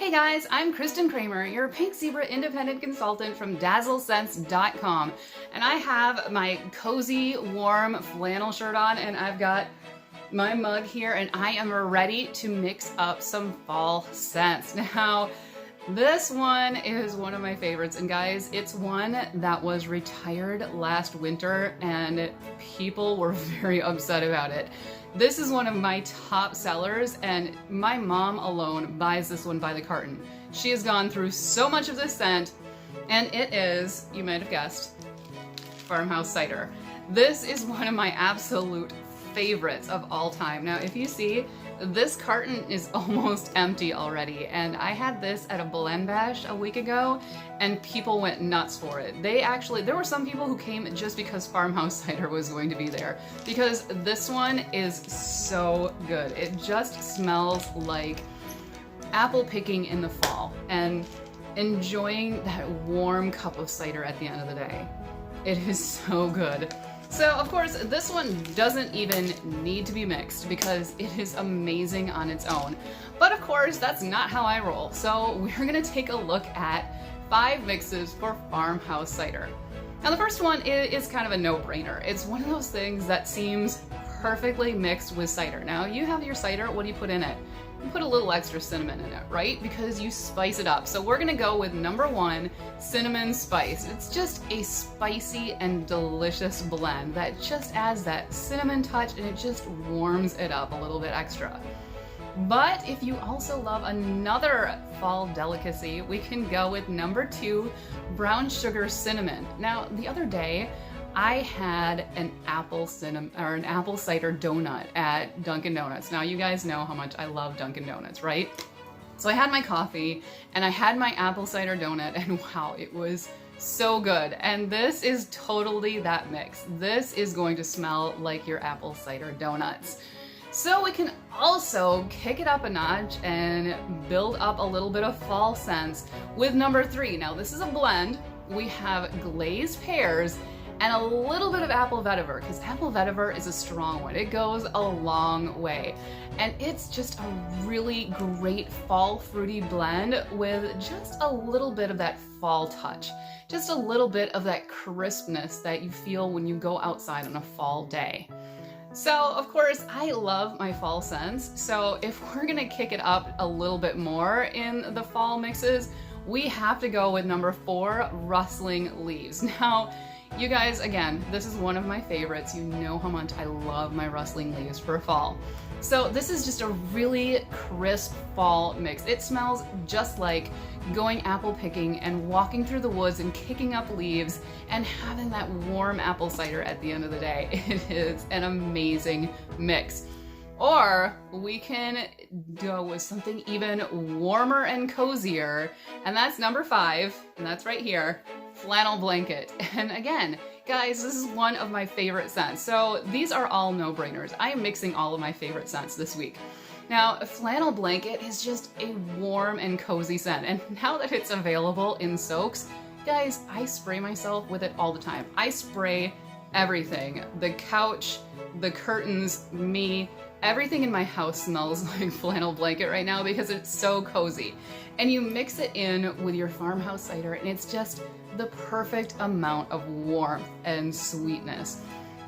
Hey guys, I'm Kristin Kramer, your Pink Zebra independent consultant from DazzleSense.com, and I have my cozy, warm flannel shirt on, and I've got my mug here, and I am ready to mix up some fall scents. Now, this one is one of my favorites, and guys, it's one that was retired last winter, and people were very upset about it. This is one of my top sellers, and my mom alone buys this one by the carton. She has gone through so much of this scent, and it is, you might have guessed, Farmhouse Cider. This is one of my absolute favorites of all time. Now, if you see, this carton is almost empty already, and I had this at a blend bash a week ago, and people went nuts for it. There were some people who came just because Farmhouse Cider was going to be there, because this one is so good. It just smells like apple picking in the fall and enjoying that warm cup of cider at the end of the day. It is so good. So, of course, this one doesn't even need to be mixed because it is amazing on its own. But of course, that's not how I roll. So we're gonna take a look at 5 mixes for Farmhouse Cider. Now, the first one is kind of a no-brainer. It's one of those things that seems perfectly mixed with cider. Now, you have your cider, what do you put in it? You put a little extra cinnamon in it, right? Because you spice it up. So we're gonna go with number 1, cinnamon spice. It's just a spicy and delicious blend that just adds that cinnamon touch, and it just warms it up a little bit extra. But if you also love another fall delicacy, we can go with number 2, brown sugar cinnamon. Now, the other day, I had an apple cider donut at Dunkin' Donuts. Now, you guys know how much I love Dunkin' Donuts, right? So I had my coffee and I had my apple cider donut, and wow, it was so good. And this is totally that mix. This is going to smell like your apple cider donuts. So we can also kick it up a notch and build up a little bit of fall scents with number 3. Now, this is a blend. We have glazed pears and a little bit of apple vetiver, because apple vetiver is a strong one. It goes a long way. And it's just a really great fall fruity blend with just a little bit of that fall touch. Just a little bit of that crispness that you feel when you go outside on a fall day. So, of course, I love my fall scents. So if we're gonna kick it up a little bit more in the fall mixes, we have to go with number 4, rustling leaves. Now, you guys, again, this is one of my favorites. You know how much I love my rustling leaves for fall. So this is just a really crisp fall mix. It smells just like going apple picking and walking through the woods and kicking up leaves and having that warm apple cider at the end of the day. It is an amazing mix. Or we can go with something even warmer and cozier, and that's number 5, and that's right here, flannel blanket. And again, guys, this is one of my favorite scents. So these are all no-brainers. I am mixing all of my favorite scents this week. Now, flannel blanket is just a warm and cozy scent, and now that it's available in soaks, guys, I spray myself with it all the time. I spray everything. The couch, the curtains, me, everything in my house smells like flannel blanket right now because it's so cozy. And you mix it in with your Farmhouse Cider, and it's just the perfect amount of warmth and sweetness.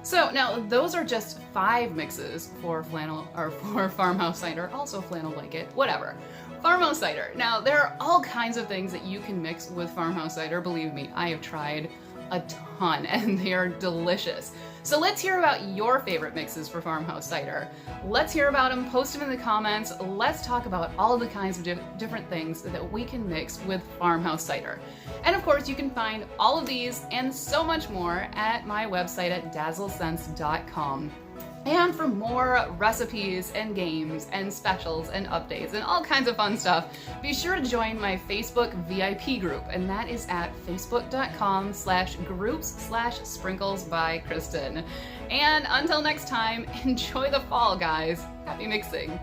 So now those are just 5 mixes for Farmhouse Cider, also flannel blanket, whatever. Farmhouse Cider. Now, there are all kinds of things that you can mix with Farmhouse Cider. Believe me, I have tried a ton, and they are delicious. So let's hear about your favorite mixes for Farmhouse Cider. Let's hear about them, post them in the comments. Let's talk about all the kinds of different things that we can mix with Farmhouse Cider. And of course, you can find all of these and so much more at my website at DazzleSense.com. And for more recipes and games and specials and updates and all kinds of fun stuff, be sure to join my Facebook VIP group, and that is at facebook.com/groups/sprinkles by Kristin. And until next time, enjoy the fall, guys. Happy mixing.